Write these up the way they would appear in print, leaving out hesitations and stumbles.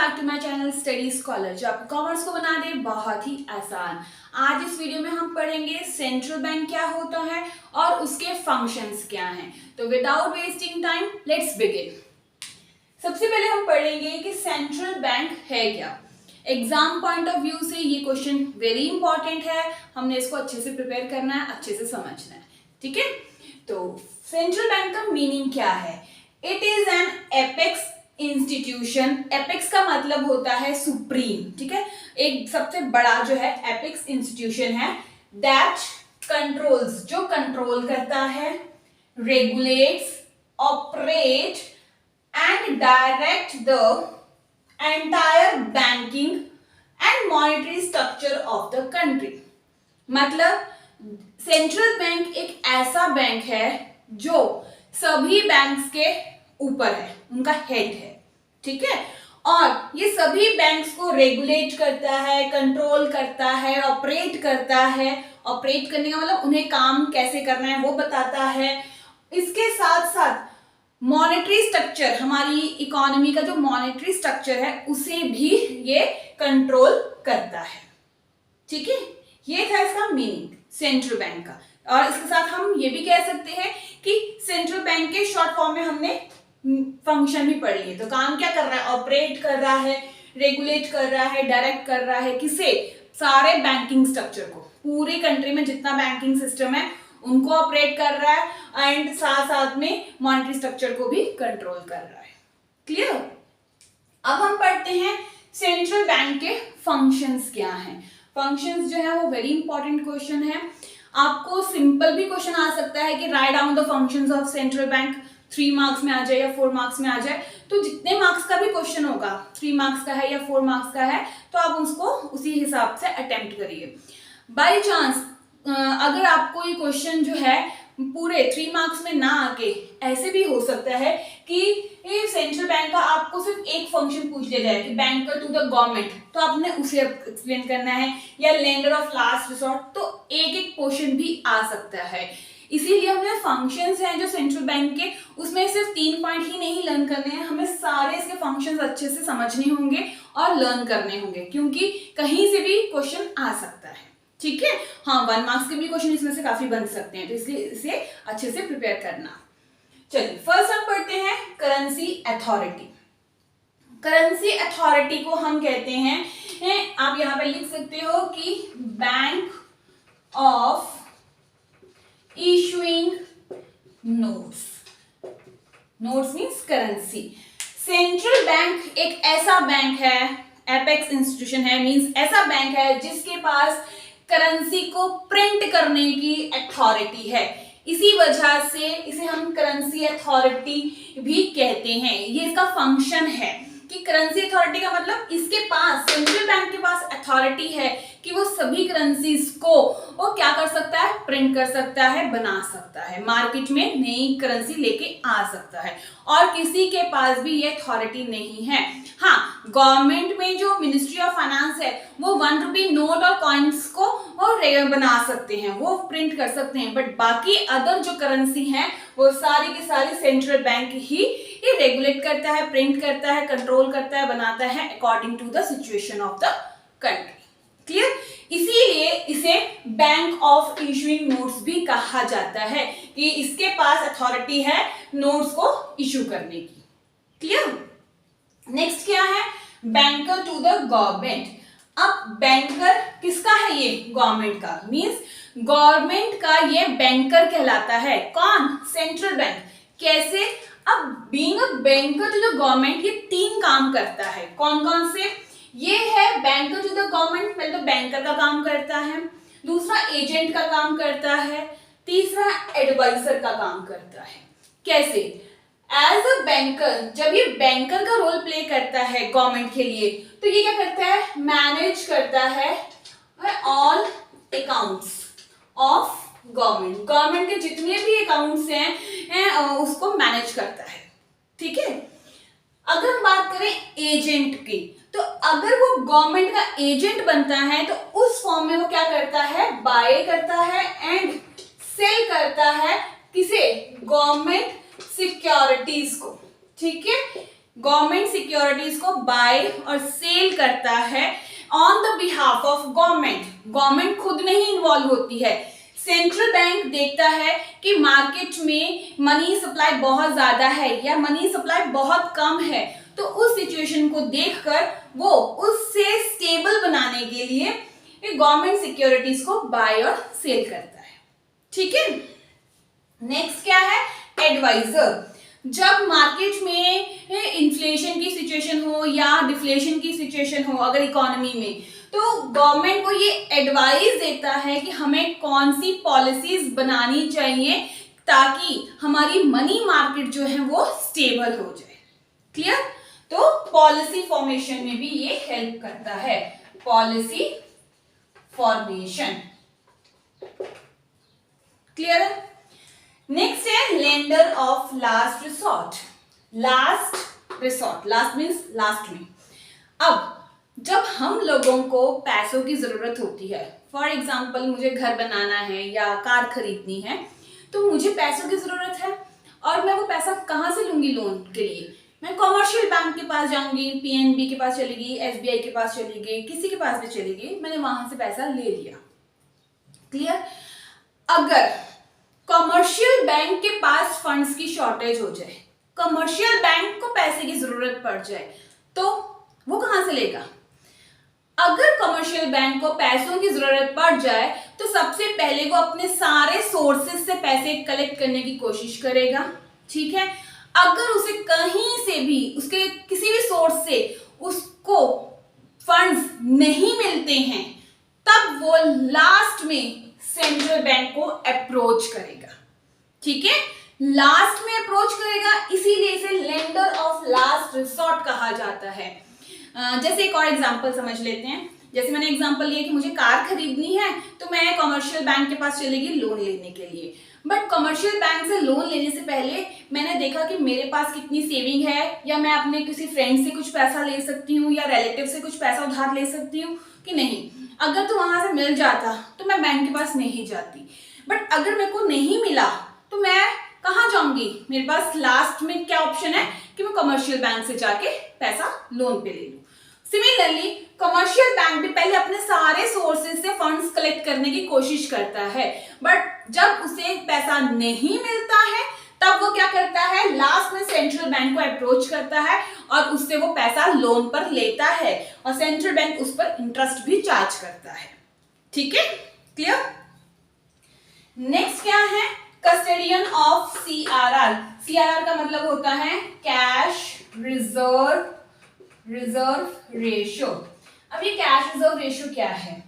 Back to my channel study scholar, जो आपको commerce को बना दे बहुत ही आसान। आज इस वीडियो में हम पढ़ेंगे सेंट्रल बैंक क्या होता है और उसके फंक्शंस क्या हैं। तो without wasting time let's begin. सबसे पहले हम पढ़ेंगे कि सेंट्रल बैंक है क्या। एग्जाम पॉइंट ऑफ व्यू से ये क्वेश्चन वेरी इंपॉर्टेंट है, हमने इसको अच्छे से प्रिपेयर करना है, अच्छे से समझना है। ठीक है, तो सेंट्रल बैंक का मीनिंग क्या है? It is an apex institution. Apex का मतलब होता है सुप्रीम। ठीक है, एक सबसे बड़ा जो है एपेक्स इंस्टीट्यूशन है। दैट कंट्रोल्स, जो कंट्रोल करता है, regulates, operate and direct the entire banking and monetary structure of the country. मतलब सेंट्रल बैंक एक ऐसा बैंक है जो सभी बैंक्स के ऊपर है, उनका हेड है। ठीक है, और ये सभी बैंक्स को रेगुलेट करता है, कंट्रोल करता है, ऑपरेट करता है। ऑपरेट करने का मतलब उन्हें काम कैसे करना है वो बताता है। इसके साथ साथ मॉनेटरी स्ट्रक्चर, हमारी इकोनॉमी का जो मॉनेटरी स्ट्रक्चर है उसे भी ये कंट्रोल करता है। ठीक है, ये था इसका मीनिंग सेंट्रल बैंक का। और इसके साथ हम ये भी कह सकते हैं कि सेंट्रल बैंक के शॉर्ट फॉर्म में हमने फंक्शन भी पढ़ लिए। तो काम क्या कर रहा है? ऑपरेट कर रहा है, रेगुलेट कर रहा है, डायरेक्ट कर रहा है। किसे? सारे बैंकिंग स्ट्रक्चर को, पूरे कंट्री में जितना बैंकिंग सिस्टम है उनको ऑपरेट कर रहा है एंड साथ साथ में मॉनेटरी स्ट्रक्चर को भी कंट्रोल कर रहा है। क्लियर? अब हम पढ़ते हैं सेंट्रल बैंक के फंक्शंस क्या हैं। फंक्शंस जो है वो वेरी इंपॉर्टेंट क्वेश्चन है। आपको सिंपल भी क्वेश्चन आ सकता है कि write down the functions of central bank. 3 marks में आ जाए या 4 मार्क्स में आ जाए, तो जितने मार्क्स का भी क्वेश्चन होगा, 3 मार्क्स का है या 4 मार्क्स का है, तो आप उसको उसी हिसाब से अटेम्प्ट करिए। बाय चांस अगर आपको ये क्वेश्चन जो है पूरे 3 मार्क्स में ना आके ऐसे भी हो सकता है कि सेंट्रल बैंक का आपको सिर्फ एक फंक्शन पूछ लिया जाए कि बैंकर टू द गवर्नमेंट, तो आपने उसे एक्सप्लेन करना है, या लेंडर ऑफ लास्ट रिसोर्ट, तो एक एक क्वेश्चन भी आ सकता है। इसीलिए हमें फंक्शंस हैं जो सेंट्रल बैंक के, उसमें सिर्फ 3 पॉइंट ही नहीं लर्न करने हैं, हमें सारे इसके फंक्शंस अच्छे से समझने होंगे और लर्न करने होंगे, क्योंकि कहीं से भी क्वेश्चन आ सकता है। ठीक है, हाँ 1 मार्क्स के भी क्वेश्चन इसमें से काफी बन सकते हैं, तो इसलिए इसे अच्छे से प्रिपेयर करना। चलिए फर्स्ट हम पढ़ते हैं करेंसी अथॉरिटी। करेंसी अथॉरिटी को हम कहते हैं, आप यहां पे लिख सकते हो कि bank of issuing notes. Notes means currency. Central bank एक ऐसा बैंक है, एपेक्स इंस्टीट्यूशन है, मीन्स ऐसा बैंक है जिसके पास करेंसी को प्रिंट करने की अथॉरिटी है। इसी वजह से इसे हम करेंसी अथॉरिटी भी कहते हैं। ये इसका फंक्शन है कि करेंसी अथॉरिटी का मतलब इसके पास, सेंट्रल बैंक के पास अथॉरिटी है कि वो सभी करेंसीज को वो क्या कर सकता है? प्रिंट कर सकता है, बना सकता है, मार्केट में नई करेंसी लेके आ सकता है। और किसी के पास भी ये अथॉरिटी नहीं है। हाँ, गवर्नमेंट में जो मिनिस्ट्री ऑफ फाइनेंस है वो 1 रुपी नोट और कॉइन्स को और बना सकते हैं, वो प्रिंट कर सकते हैं, बट बाकी अदर जो करेंसी है वो सारी की सारी सेंट्रल बैंक ही ये रेगुलेट करता है, प्रिंट करता है, कंट्रोल करता है, बनाता है according to the situation of the country. Clear? इसीलिए इसे बैंक ऑफ इशूइंग नोट्स भी कहा जाता है कि इसके पास अथॉरिटी है नोट्स को इशू करने की। क्लियर? नेक्स्ट क्या है? Banker to the government. अब बैंकर किसका है? ये गवर्नमेंट का, मींस गवर्नमेंट का ये बैंकर कहलाता है। कौन? Central bank. कैसे? अब being a banker to the government ये 3 काम करता है। कौन कौन से? ये है बैंकर टू द गवर्नमेंट, पहले तो बैंकर का काम करता है, दूसरा एजेंट का काम करता है, तीसरा एडवाइजर का काम करता है। कैसे? एज अ बैंकर, जब ये बैंकर का रोल प्ले करता है गवर्नमेंट के लिए, तो ये क्या करता है? मैनेज करता है all accounts of government. Government के जितने भी अकाउंट्स हैं उसको मैनेज करता है। ठीक है, अगर हम बात करें एजेंट की, तो अगर वो गवर्नमेंट का एजेंट बनता है तो उस फॉर्म में वो क्या करता है? बाय करता है एंड सेल करता है। किसे? गवर्नमेंट सिक्योरिटीज को। ठीक है, गवर्नमेंट सिक्योरिटीज को बाय और सेल करता है on the behalf of government. Government खुद नहीं इन्वॉल्व होती है, सेंट्रल बैंक देखता है कि मार्केट में मनी सप्लाई बहुत ज्यादा है या मनी सप्लाई बहुत कम है, तो उस सिचुएशन को देखकर वो उससे स्टेबल बनाने के लिए गवर्नमेंट सिक्योरिटीज को बाय और सेल करता है। ठीक है, नेक्स्ट क्या है, एडवाइजर। जब मार्केट में इन्फ्लेशन की सिचुएशन हो या डिफ्लेशन की सिचुएशन हो अगर इकोनॉमी में, तो गवर्नमेंट को ये एडवाइस देता है कि हमें कौन सी पॉलिसीज बनानी चाहिए ताकि हमारी मनी मार्केट जो है वो स्टेबल हो जाए। क्लियर, तो पॉलिसी फॉर्मेशन में भी ये हेल्प करता है, पॉलिसी फॉर्मेशन। क्लियर है। नेक्स्ट है lender of last resort. Last resort, last means last में। अब जब हम लोगों को पैसों की जरूरत होती है, फॉर एग्जाम्पल मुझे घर बनाना है या कार खरीदनी है, तो मुझे पैसों की जरूरत है और मैं वो पैसा कहाँ से लूंगी लोन के लिए? मैं कॉमर्शियल बैंक के पास जाऊंगी, पीएनबी के पास चलेगी, एसबीआई के पास चलेगी, किसी के पास भी चलेगी, मैंने वहां से पैसा ले लिया। क्लियर। अगर कमर्शियल बैंक के पास फंड्स की शॉर्टेज हो जाए, कमर्शियल बैंक को पैसे की जरूरत पड़ जाए, तो वो कहां से लेगा? अगर कमर्शियल बैंक को पैसों की जरूरत पड़ जाए तो सबसे पहले वो अपने सारे सोर्सेस से पैसे कलेक्ट करने की कोशिश करेगा। ठीक है, अगर उसे कहीं से भी, उसके किसी भी सोर्स से उसको फंड्स नहीं मिलते हैं, तब वो लास्ट में सेंट्रल बैंक को अप्रोच करेगा। ठीक है, लास्ट में अप्रोच करेगा, इसीलिए इसे लेंडर ऑफ लास्ट रिसोर्ट कहा जाता है। जैसे एक और एग्जांपल समझ लेते हैं। जैसे मैंने एग्जांपल लिया कि मुझे कार खरीदनी है, तो मैं कमर्शियल बैंक के पास चलेगी लोन लेने के लिए। बट कमर्शियल बैंक से लोन लेने से पहले मैंने देखा कि मेरे पास कितनी सेविंग है, या मैं अपने किसी फ्रेंड से कुछ पैसा ले सकती हूँ या रिलेटिव से कुछ पैसा उधार ले सकती हूँ कि नहीं। अगर तो वहां से मिल जाता तो मैं बैंक के पास नहीं जाती, बट अगर मेरे को नहीं मिला तो मैं कहाँ जाऊंगी? मेरे पास लास्ट में क्या ऑप्शन है कि मैं कमर्शियल बैंक से जाके पैसा लोन पे ले लूं। सिमिलरली कमर्शियल बैंक भी पहले अपने सारे सोर्सेज से फंड्स कलेक्ट करने की कोशिश करता है, बट जब उसे पैसा नहीं मिलता है तब वो क्या करता है? लास्ट में सेंट्रल बैंक को अप्रोच करता है और उससे वो पैसा लोन पर लेता है और सेंट्रल बैंक उस पर इंटरेस्ट भी चार्ज करता है। ठीक है, क्लियर। नेक्स्ट क्या है? Custodian of CRR. सीआरआर का मतलब होता है कैश रिजर्व रेशियो। अब ये कैश रिजर्व रेशियो क्या है?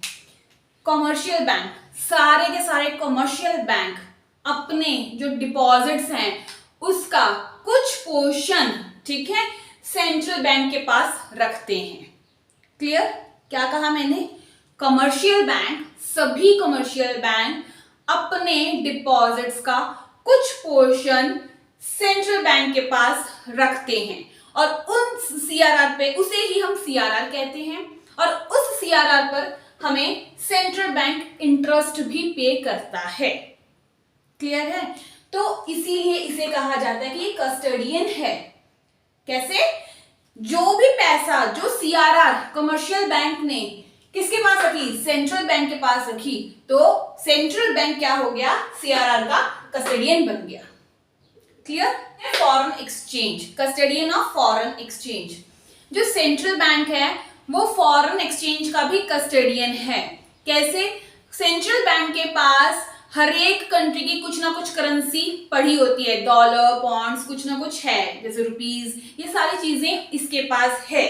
कमर्शियल बैंक, सारे के सारे कमर्शियल बैंक अपने जो डिपॉजिट्स हैं उसका कुछ पोर्शन, ठीक है, सेंट्रल बैंक के पास रखते हैं। क्लियर, क्या कहा मैंने? कमर्शियल बैंक, सभी कमर्शियल बैंक अपने डिपॉजिट्स का कुछ पोर्शन सेंट्रल बैंक के पास रखते हैं और उन सीआरआर पे, उसे ही हम सीआरआर कहते हैं, और उस सीआरआर पर हमें सेंट्रल बैंक इंटरेस्ट भी पे करता है। क्लियर है? तो इसीलिए इसे कहा जाता है कि ये कस्टोडियन है। कैसे? जो भी पैसा जो सीआरआर कमर्शियल बैंक ने किसके पास रखी? सेंट्रल बैंक के पास रखी, तो सेंट्रल बैंक क्या हो गया? सीआरआर का कस्टोडियन बन गया। Clear? Foreign exchange, custodian of foreign exchange. जो सेंट्रल बैंक है वो फॉरेन एक्सचेंज का भी कस्टोडियन है। कैसे? सेंट्रल बैंक के पास हर एक कंट्री की कुछ ना कुछ करेंसी पड़ी होती है, डॉलर, पॉन्ड्स, कुछ ना कुछ है, जैसे रुपीस, ये सारी चीजें इसके पास है,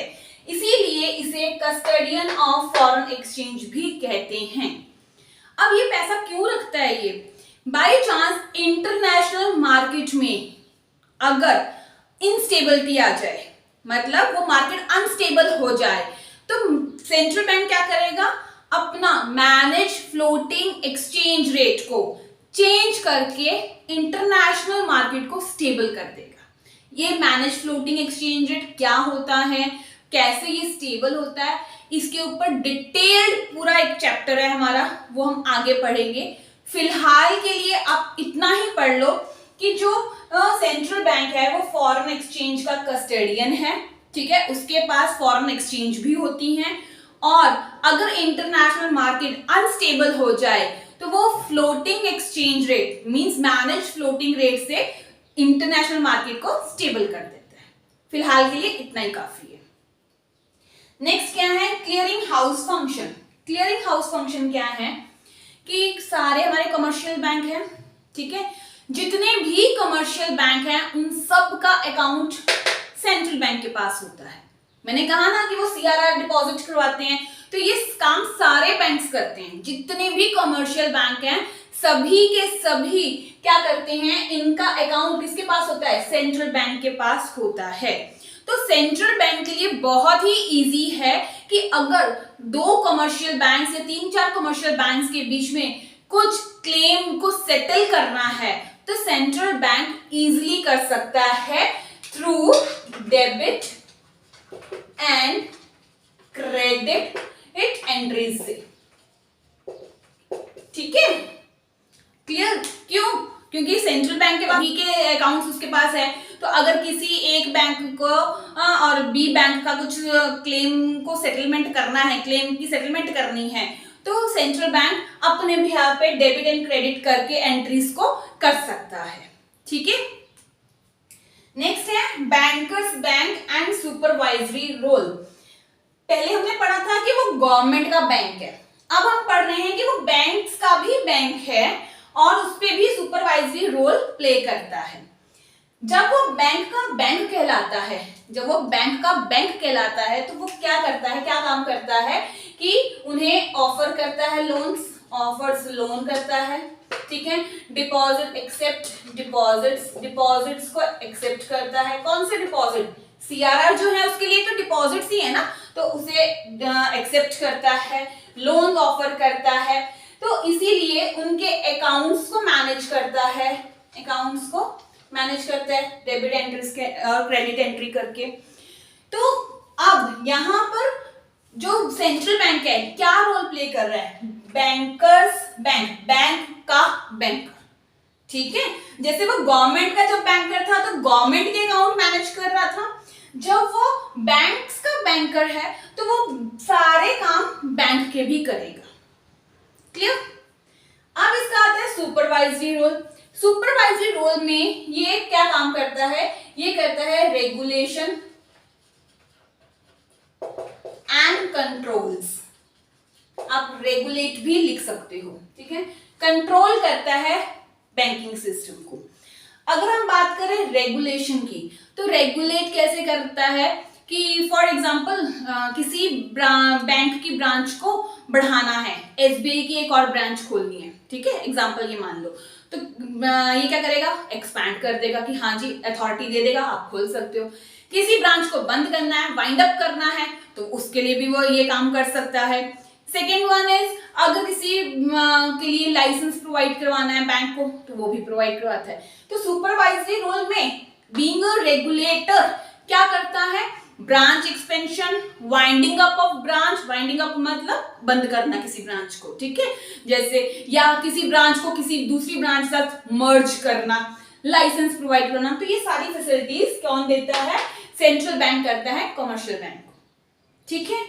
इसीलिए इसे कस्टोडियन ऑफ फॉरेन एक्सचेंज भी कहते हैं। अब ये पैसा क्यों रखता है? ये बाय चांस इंटरनेशनल मार्केट में अगर इंस्टेबिलिटी आ जाए, मतलब वो मार्केट अनस्टेबल हो जाए, तो सेंट्रल बैंक क्या करेगा? अपना मैनेज फ्लोटिंग एक्सचेंज रेट को चेंज करके इंटरनेशनल मार्केट को स्टेबल कर देगा। ये मैनेज फ्लोटिंग एक्सचेंज रेट क्या होता है, कैसे ये स्टेबल होता है, इसके ऊपर डिटेल्ड पूरा एक चैप्टर है हमारा, वो हम आगे पढ़ेंगे। फिलहाल के लिए आप इतना ही पढ़ लो कि जो सेंट्रल बैंक है वो फॉरेन एक्सचेंज का कस्टोडियन है, ठीक है, उसके पास फॉरेन एक्सचेंज भी होती हैं, और अगर इंटरनेशनल मार्केट अनस्टेबल हो जाए तो वो floating exchange rate means manage floating rate से इंटरनेशनल मार्केट को स्टेबल कर देता है। फिलहाल के लिए इतना ही काफी है। नेक्स्ट क्या है, clearing house function. Clearing house function क्या है कि सारे हमारे कमर्शियल बैंक हैं, ठीक है, जितने भी कमर्शियल बैंक हैं उन सब का अकाउंट सेंट्रल बैंक के पास होता है। मैंने कहा ना कि वो सीआरआर डिपॉजिट करवाते हैं, तो ये काम सारे बैंक्स करते हैं। जितने भी कमर्शियल बैंक हैं सभी के सभी क्या करते हैं, इनका अकाउंट किसके पास होता है, सेंट्रल बैंक के पास होता है। तो सेंट्रल बैंक के लिए बहुत ही इजी है कि अगर दो कमर्शियल बैंक या 3-4 कमर्शियल बैंक्स के बीच में कुछ क्लेम को सेटल करना है तो सेंट्रल बैंक इजीली कर सकता है through debit and credit entries से, ठीक है, क्लियर। क्यों? क्योंकि सेंट्रल बैंक के बाकी के अकाउंट्स उसके पास है, तो अगर किसी एक बैंक को और बी बैंक का कुछ क्लेम को सेटलमेंट करना है, क्लेम की सेटलमेंट करनी है, तो सेंट्रल बैंक अपने बिहाफ पे डेबिट एंड क्रेडिट करके एंट्रीज को कर सकता है, ठीक है। नेक्स्ट है bankers bank and supervisory role. पहले हमने पढ़ा था कि वो गवर्नमेंट का बैंक है, अब हम पढ़ रहे हैं कि वो बैंक्स का भी बैंक है और उस पे भी सुपरवाइजरी रोल प्ले करता है। जब वो बैंक का बैंक कहलाता है, जब वो बैंक का बैंक कहलाता है तो वो क्या करता है, क्या काम करता है कि उन्हें ऑफर करता है लोन्स, ऑफर्स लोन करता है, ठीक है, डिपॉजिट एक्सेप्ट डिपॉजिट्स को एक्सेप्ट करता है। कौन से डिपॉजिट, सीआरआर जो है उसके लिए तो डिपॉजिट्स ही है ना, तो उसे एक्सेप्ट करता है, लोन ऑफर करता है, तो इसीलिए उनके अकाउंट्स को मैनेज करता है, अकाउंट्स को मैनेज करता है डेबिट एंट्रीज के और क्रेडिट एंट्री करके। तो अब यहाँ पर जो सेंट्रल बैंक है क्या रोल प्ले कर रहा है, बैंकर्स बैंक, बैंक का बैंकर, ठीक है। जैसे वो गवर्नमेंट का जब बैंकर था तो गवर्नमेंट के अकाउंट मैनेज कर रहा था, जब वो बैंक्स का बैंकर है तो वो सारे काम बैंक के भी करेगा, क्लियर। अब इसका आता है सुपरवाइजरी रोल। सुपरवाइजरी रोल में ये क्या काम करता है, ये करता है रेगुलेशन एंड कंट्रोल्स। आप रेगुलेट भी लिख सकते हो, ठीक है, कंट्रोल करता है बैंकिंग सिस्टम को। अगर हम बात करें रेगुलेशन की, तो रेगुलेट कैसे करता है कि फॉर एग्जांपल किसी बैंक की ब्रांच को बढ़ाना है, एसबीआई की एक और ब्रांच खोलनी है, ठीक है, एग्जांपल ये मान लो, तो ये क्या करेगा, एक्सपैंड कर देगा कि हाँ जी अथॉरिटी दे देगा, आप खोल सकते हो। किसी ब्रांच को बंद करना है, वाइंड अप करना है, तो उसके लिए भी वो ये काम कर सकता है। सेकेंड वन इज अगर किसी के लिए लाइसेंस प्रोवाइड करवाना है बैंक को, तो वो भी प्रोवाइड करवाता है। तो सुपरवाइजरी रोल में बीइंग अ रेगुलेटर क्या करता है, branch expansion, winding up of branch, winding up मतलब बंद करना किसी ब्रांच को, ठीक है, जैसे या किसी ब्रांच को किसी दूसरी ब्रांच के साथ मर्ज करना, लाइसेंस प्रोवाइड करना, तो ये सारी फैसिलिटीज कौन देता है, सेंट्रल बैंक करता है कमर्शियल बैंक को, ठीक है।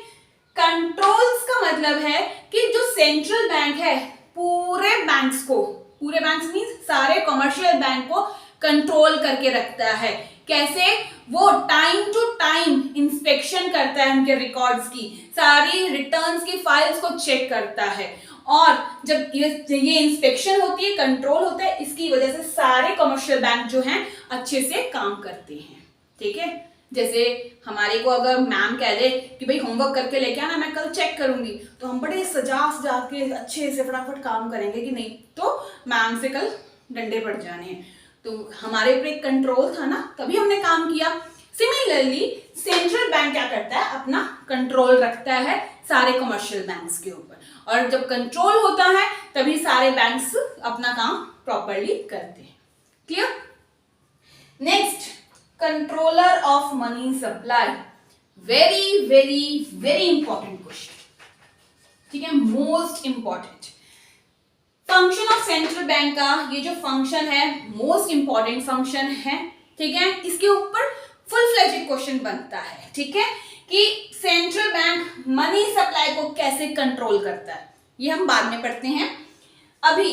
कंट्रोल्स का मतलब है कि जो सेंट्रल बैंक है पूरे बैंक्स को, पूरे बैंक्स मींस सारे कमर्शियल बैंक को कंट्रोल करके रखता है। कैसे, वो टाइम टू टाइम इंस्पेक्शन करता है उनके रिकॉर्ड्स की, सारी रिटर्न्स की फाइल्स को चेक करता है, और जब ये इंस्पेक्शन होती है, कंट्रोल होता है, इसकी वजह से सारे कमर्शियल बैंक जो हैं अच्छे से काम करते हैं, ठीक है। जैसे हमारे को अगर मैम कह दे कि भाई होमवर्क करके लेके आना, मैं कल चेक करूंगी, तो हम बड़े सजा के अच्छे से फटाफट काम करेंगे कि नहीं, तो मैम से कल डंडे पड़ जाने हैं। तो हमारे ऊपर एक कंट्रोल था ना, तभी हमने काम किया। सिमिलरली सेंट्रल बैंक क्या करता है, अपना कंट्रोल रखता है सारे कमर्शियल बैंक्स के ऊपर, और जब कंट्रोल होता है तभी सारे बैंक्स अपना काम प्रॉपरली करते हैं, clear. Next, controller of money supply, very very very important question, ठीक है, most important. Function of central bank का ये जो फंक्शन है मोस्ट इंपॉर्टेंट फंक्शन है, ठीक है। इसके ऊपर फुल फ्लेजेड क्वेश्चन बनता है, ठीक है, कि सेंट्रल बैंक मनी सप्लाई को कैसे कंट्रोल करता है, ये हम बाद में पढ़ते हैं। अभी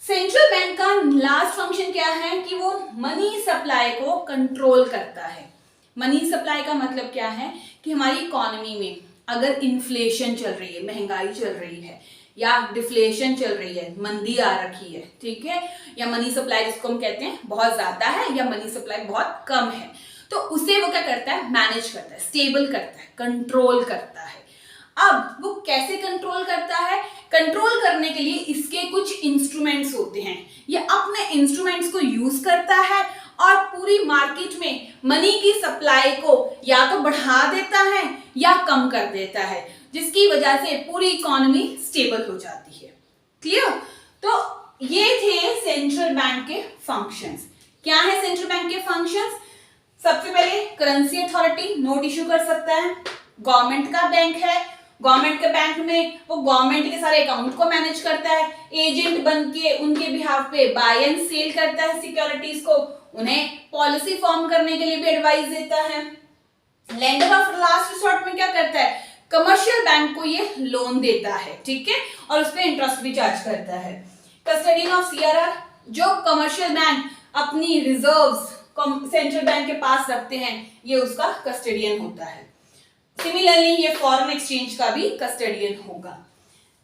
सेंट्रल बैंक का लास्ट फंक्शन क्या है कि वो मनी सप्लाई को कंट्रोल करता है। मनी सप्लाई का मतलब क्या है कि हमारी इकोनॉमी में अगर इन्फ्लेशन चल रही है, महंगाई चल रही है, या डिफ्लेशन चल रही है, मंदी आ रखी है, ठीक है, या मनी सप्लाई जिसको हम कहते हैं बहुत ज्यादा है या मनी सप्लाई बहुत कम है, तो उसे वो क्या करता है, मैनेज करता है, स्टेबल करता है, कंट्रोल करता है। अब वो कैसे कंट्रोल करता है, कंट्रोल करने के लिए इसके कुछ इंस्ट्रूमेंट्स होते हैं, ये अपने इंस्ट्रूमेंट्स को यूज करता है और पूरी मार्केट में मनी की सप्लाई को या तो बढ़ा देता है या कम कर देता है, जिसकी वजह से पूरी इकोनॉमी स्टेबल हो जाती है। क्लियर? तो ये थे सेंट्रल बैंक के फंक्शंस। क्या है सेंट्रल बैंक के फंक्शंस? सबसे पहले करेंसी अथॉरिटी नोट इश्यू कर सकता है, गवर्नमेंट का बैंक है, गवर्नमेंट के बैंक में वो गवर्नमेंट के सारे अकाउंट को मैनेज करता है, एजेंट बन के उनके बिहाफ पे बाय एंड सेल करता है सिक्योरिटीज को, उन्हें पॉलिसी फॉर्म करने के लिए भी एडवाइस देता है। लेंडर ऑफ लास्ट रिसोर्ट में क्या करता है, कमर्शियल बैंक को ये लोन देता है, ठीक है, और उस पर इंटरेस्ट भी चार्ज करता है। कस्टडियन ऑफ सीआरआर, जो कमर्शियल बैंक अपनी रिजर्व्स सेंट्रल बैंक के पास रखते हैं, ये उसका कस्टडियन होता है। सिमिलरली ये फॉरेन एक्सचेंज का भी कस्टडियन होगा।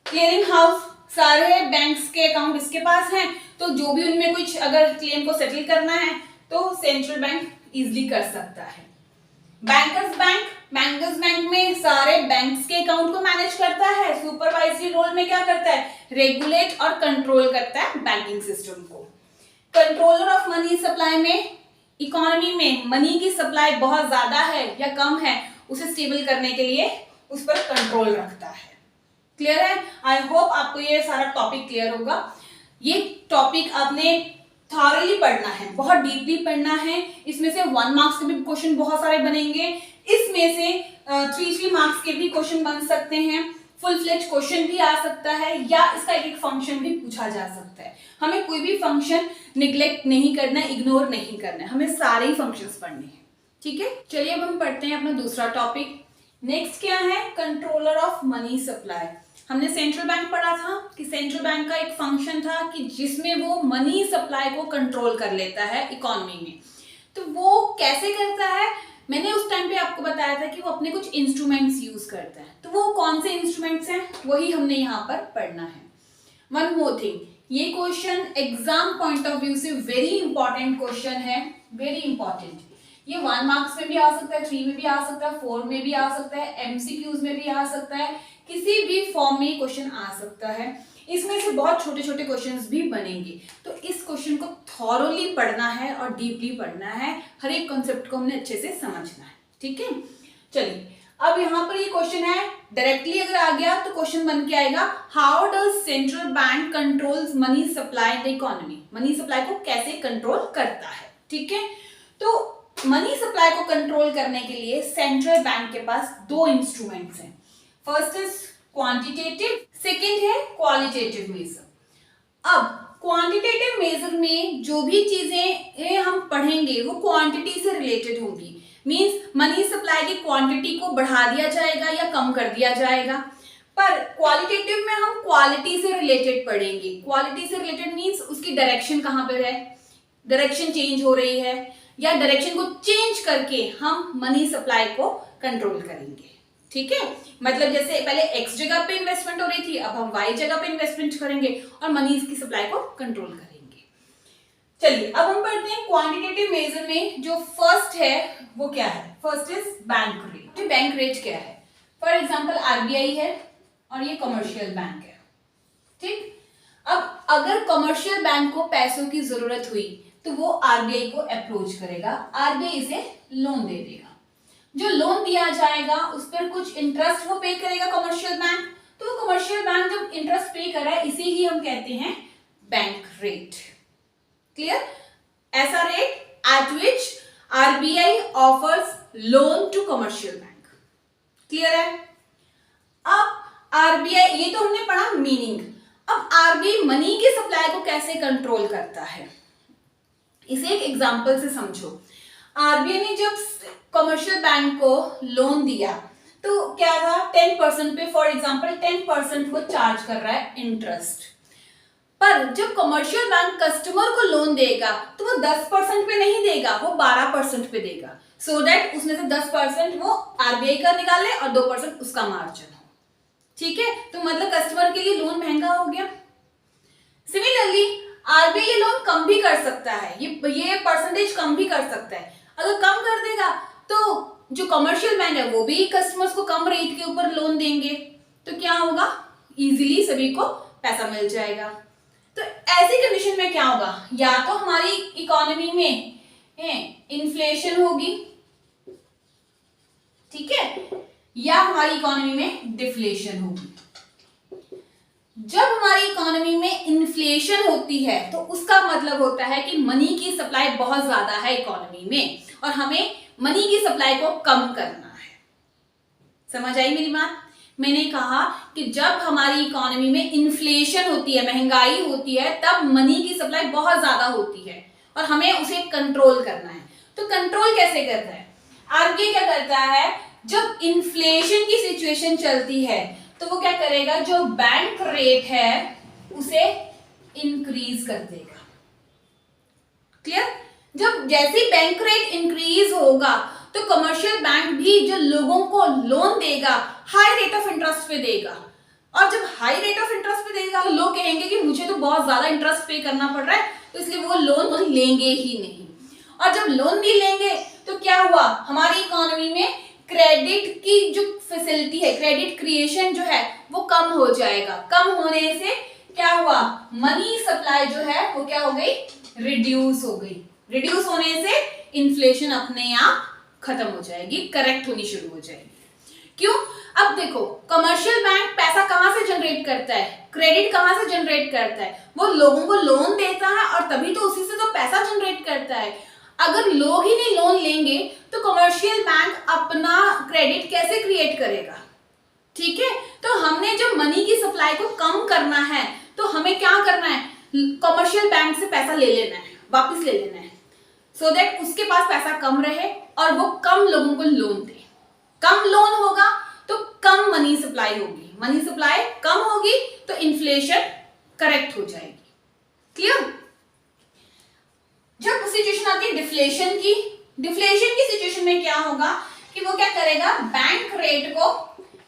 क्लियरिंग हाउस, सारे बैंक्स के अकाउंट इसके पास हैं, तो जो भी उनमें कुछ अगर क्लेम को सेटल करना है तो सेंट्रल बैंक इजीली कर सकता है। बैंकर्स बैंक, बैंकर्स बैंक में सारे बैंक्स के अकाउंट को मैनेज करता है, सुपरवाइजरी रोल में क्या करता है, रेगुलेट और कंट्रोल करता है बैंकिंग सिस्टम को। कंट्रोलर ऑफ मनी सप्लाई में इकोनॉमी में मनी की सप्लाई बहुत ज्यादा है या कम है, उसे स्टेबल करने के लिए उस पर कंट्रोल रखता है। क्लियर है? आई होप आपको ये सारा टॉपिक क्लियर होगा। ये टॉपिक आपने थॉरली पढ़ना है, बहुत डीपली पढ़ना है। इसमें से 1 मार्क्स के भी क्वेश्चन बहुत सारे बनेंगे, इसमें से 3 मार्क्स के भी क्वेश्चन बन सकते हैं, फुल फ्लेज क्वेश्चन भी आ सकता है, या इसका एक फंक्शन भी पूछा जा सकता है। हमें कोई भी फंक्शन निग्लेक्ट नहीं करना है, इग्नोर नहीं करना है, हमें सारे ही फंक्शंस पढ़ने हैं, ठीक है। चलिए अब हम पढ़ते हैं अपना दूसरा टॉपिक। नेक्स्ट क्या है, कंट्रोलर ऑफ मनी सप्लाई। हमने सेंट्रल बैंक पढ़ा था कि सेंट्रल बैंक का एक फंक्शन था कि जिसमें वो मनी सप्लाई को कंट्रोल कर लेता है इकोनॉमी में। तो वो कैसे करता है, मैंने उस टाइम पे आपको बताया था कि वो अपने कुछ इंस्ट्रूमेंट्स यूज करता है। तो वो कौन से इंस्ट्रूमेंट्स हैं, वही हमने यहाँ पर पढ़ना है। वन मोर थिंग, ये question exam point of view से वेरी इंपॉर्टेंट क्वेश्चन है, वेरी इंपॉर्टेंट। ये 1 मार्क्स में भी आ सकता है, 3 में भी आ सकता है, 4 में भी आ सकता है, एमसीक्यूज में भी आ सकता है, किसी भी फॉर्म में क्वेश्चन आ सकता है। इसमें से बहुत छोटे छोटे क्वेश्चंस भी बनेंगे, तो इस क्वेश्चन को थॉरोली पढ़ना है और डीपली पढ़ना है, हर एक कॉन्सेप्ट को हमने अच्छे से समझना है, ठीक है। चलिए अब यहाँ पर ये क्वेश्चन है, डायरेक्टली अगर आ गया तो क्वेश्चन बन के आएगा, how does central bank controls money supply in the economy. Money supply को कैसे कंट्रोल करता है, ठीक है। तो मनी सप्लाई को कंट्रोल करने के लिए सेंट्रल बैंक के पास 2 इंस्ट्रूमेंट्स हैं। फर्स्ट इज क्वांटिटेटिव, सेकंड है क्वालिटेटिव मेजर। अब क्वांटिटेटिव मेजर में जो भी चीजें हम पढ़ेंगे वो क्वांटिटी से रिलेटेड होंगी, मींस मनी सप्लाई की क्वांटिटी को बढ़ा दिया जाएगा या कम कर दिया जाएगा। पर क्वालिटेटिव में हम क्वालिटी से रिलेटेड पढ़ेंगे। क्वालिटी से रिलेटेड मींस उसकी डायरेक्शन कहाँ पर है, डायरेक्शन चेंज हो रही है या डायरेक्शन को चेंज करके हम मनी सप्लाई को कंट्रोल करेंगे, ठीक है। मतलब जैसे पहले एक्स जगह पे इन्वेस्टमेंट हो रही थी, अब हम वाई जगह पे इन्वेस्टमेंट करेंगे और मनी की सप्लाई को कंट्रोल करेंगे। चलिए अब हम पढ़ते हैं क्वांटिटेटिव मेजर में जो फर्स्ट है वो क्या है। First is bank rate. Bank rate क्या है, फॉर एग्जांपल आरबीआई है और ये कमर्शियल बैंक है, ठीक। अब अगर कमर्शियल बैंक को पैसों की जरूरत हुई तो वो आरबीआई को अप्रोच करेगा, आरबीआई इसे लोन दे देगा। जो लोन दिया जाएगा उस पर कुछ इंटरेस्ट वो पे करेगा कमर्शियल बैंक, तो कमर्शियल बैंक जब इंटरेस्ट पे कर रहा है इसे ही हम कहते हैं बैंक रेट। क्लियर? ऐसा rate at which RBI offers loan to commercial bank. Clear है? अब आरबीआई, ये तो हमने पढ़ा मीनिंग। अब आरबीआई मनी की सप्लाई को कैसे कंट्रोल करता है, इसे एक एग्जांपल से समझो। आरबीआई ने जब कमर्शियल बैंक को लोन दिया तो क्या था, 10% पे, फॉर एग्जांपल 10% वो चार्ज कर रहा है इंटरेस्ट। पर जब कमर्शियल बैंक कस्टमर को लोन देगा तो वो 10% पे नहीं देगा, वो 12% पे देगा, सो दैट उसमें से 10% वो आरबीआई का निकाले और 2% उसका मार्जिन हो। ठीक है, तो मतलब कस्टमर के लिए लोन महंगा हो गया। सिमिलरली आरबीआई ये लोन कम भी कर सकता है, ये परसेंटेज कम भी कर सकता है। अगर कम कर देगा तो जो कमर्शियल बैंक है वो भी कस्टमर्स को कम रेट के ऊपर लोन देंगे, तो क्या होगा, इजीली सभी को पैसा मिल जाएगा। तो ऐसी कंडीशन में क्या होगा, या तो हमारी इकोनॉमी में इन्फ्लेशन होगी, ठीक है, या हमारी इकोनॉमी में डिफ्लेशन होगी। जब हमारी इकोनॉमी में इन्फ्लेशन होती है तो उसका मतलब होता है कि मनी की सप्लाई बहुत ज्यादा है इकोनॉमी में और हमें मनी की सप्लाई को कम करना है। समझ आई मेरी बात? मैंने कहा कि जब हमारी इकोनॉमी में इन्फ्लेशन होती है, महंगाई होती है, तब मनी की सप्लाई बहुत ज्यादा होती है और हमें उसे कंट्रोल करना है। तो कंट्रोल कैसे करता है आरबीआई? क्या करता है, जब इन्फ्लेशन की सिचुएशन चलती है तो वो क्या करेगा, जो बैंक रेट है उसे इंक्रीज कर देगा। क्लियर? जब जैसे बैंक रेट इंक्रीज होगा तो कमर्शियल बैंक भी जो लोगों को लोन देगा हाई रेट ऑफ इंटरेस्ट पे देगा, और जब हाई रेट ऑफ इंटरेस्ट पे देगा तो लोग कहेंगे कि मुझे तो बहुत ज्यादा इंटरेस्ट पे करना पड़ रहा है, तो इसलिए वो लोन लेंगे ही नहीं। और जब लोन नहीं लेंगे तो क्या हुआ, हमारी इकोनॉमी में क्रेडिट की जो फैसिलिटी है, क्रेडिट क्रिएशन जो है वो कम हो जाएगा। कम होने से क्या हुआ, मनी सप्लाई जो है वो क्या हो गई, रिड्यूस हो गई। रिड्यूस होने से इन्फ्लेशन अपने आप खत्म हो जाएगी, करेक्ट होनी शुरू हो जाएगी। क्यों? अब देखो, कमर्शियल बैंक पैसा कहां से जनरेट करता है, क्रेडिट कहां से जनरेट करता है, वो लोगों को लोन देता है और तभी तो उसी से तो पैसा जनरेट करता है। अगर लोग ही नहीं लोन लेंगे तो कमर्शियल बैंक अपना क्रेडिट कैसे क्रिएट करेगा? ठीक है, तो हमने जब मनी की सप्लाई को कम करना है तो हमें क्या करना है, कमर्शियल बैंक से पैसा ले लेना है, वापस ले लेना है, सो दैट उसके पास पैसा कम रहे और वो कम लोगों को लोन दे। कम लोन होगा तो कम मनी सप्लाई होगी, मनी सप्लाई कम होगी तो इन्फ्लेशन करेक्ट हो जाएगी। क्लियर? जब सिचुएशन आती है डिफ्लेशन की, डिफ्लेशन की सिचुएशन में क्या होगा कि वो क्या करेगा, बैंक रेट को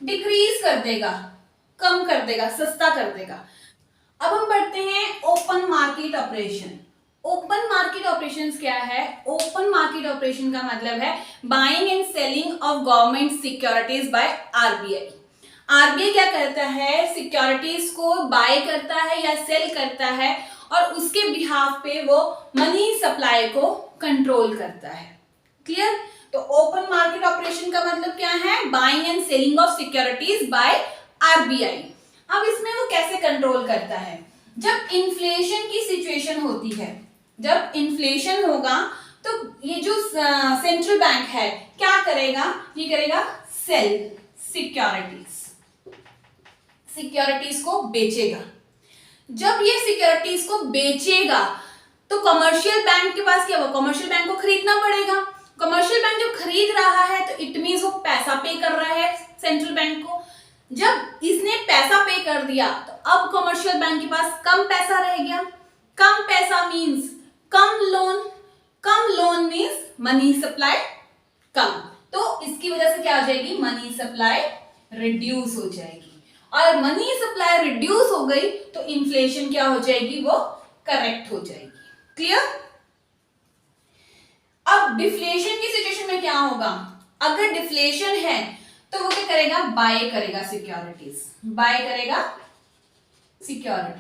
डिक्रीज कर देगा, कम कर देगा, सस्ता कर देगा। अब हम पढ़ते हैं open market operation. Open market operations क्या है? ओपन मार्केट ऑपरेशन का मतलब है buying and selling of government securities by RBI. RBI क्या करता है, सिक्योरिटीज को बाय करता है या सेल करता है और उसके बिहाफ पे वो मनी सप्लाई को कंट्रोल करता है। क्लियर? तो ओपन मार्केट ऑपरेशन का मतलब क्या है, buying and selling of securities by RBI. अब इसमें वो कैसे कंट्रोल करता है, जब इन्फ्लेशन की सिचुएशन होती है, जब इन्फ्लेशन होगा तो ये जो सेंट्रल बैंक है क्या करेगा, ये करेगा सेल सिक्योरिटीज, सिक्योरिटीज को बेचेगा। जब ये सिक्योरिटीज को बेचेगा तो कमर्शियल बैंक के पास क्या होगा, कमर्शियल बैंक को खरीदना पड़ेगा। कमर्शियल बैंक जब खरीद रहा है तो इट मींस वो पैसा पे कर रहा है सेंट्रल बैंक को। जब इसने पैसा पे कर दिया तो अब कमर्शियल बैंक के पास कम पैसा रह गया। कम पैसा मींस कम लोन, कम लोन मींस मनी सप्लाई कम, तो इसकी वजह से क्या हो जाएगी, मनी सप्लाई रिड्यूस हो जाएगी। और मनी सप्लाई रिड्यूस हो गई तो इन्फ्लेशन क्या हो जाएगी, वो करेक्ट हो जाएगी। क्लियर? अब डिफ्लेशन की सिचुएशन में क्या होगा, अगर डिफ्लेशन है तो वो क्या करेगा, बाय करेगा सिक्योरिटीज, बाय करेगा सिक्योरिटीज।